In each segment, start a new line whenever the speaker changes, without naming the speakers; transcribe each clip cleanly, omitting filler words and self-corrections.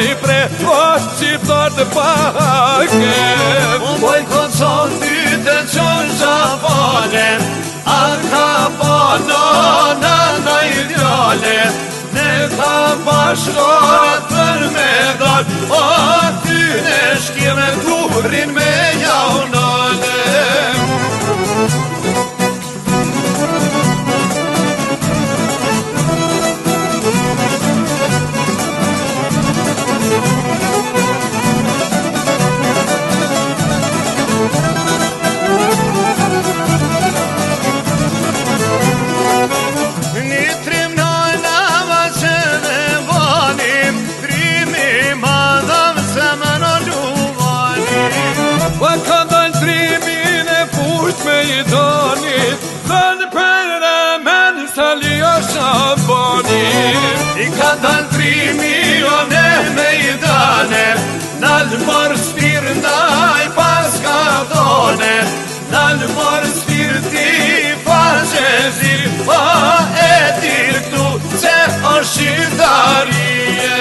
i pre o shqiptar të pake.
Poj konson ty të qonë shabale, arka bano në ideale, ne ka bashkohet për me dal, o ty në shkime kurin me jaunale.
Me i donit, dënë për e men sali o shabonit.
I ka dënë 3 milione me i dane, nalë mërë shpirë ndaj pas ka done, nalë mërë shpirë ti faqezi, pa e dirë këtu se o shqiptarije.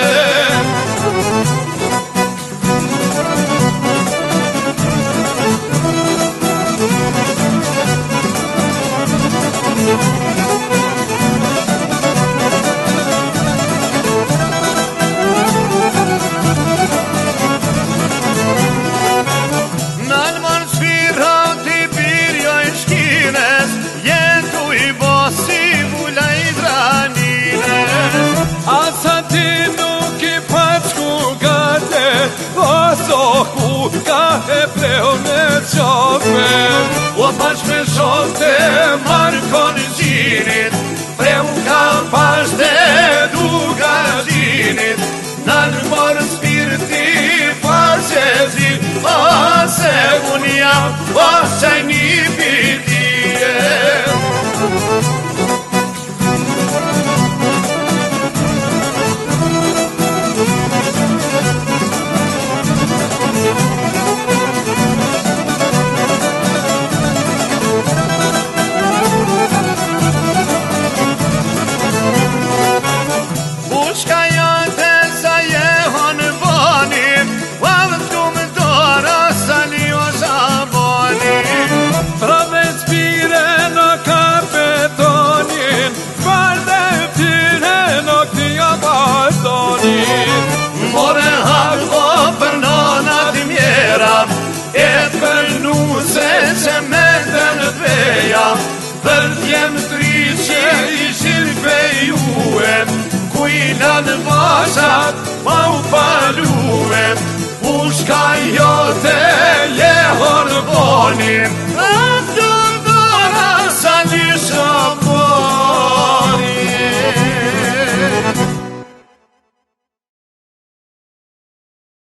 Ka e pleo në qope,
o pash me shote markon gjinit, preu ka pash dhe duga gjinit, nalë morë spirti faqezi, o se unë jam, o qaj një pitije.
More hako për nonat i mjera, e për nuse që me të në veja, për t'jem tri që ishin pejuem, ku i lanë bashat, ma u paluem, pushka jote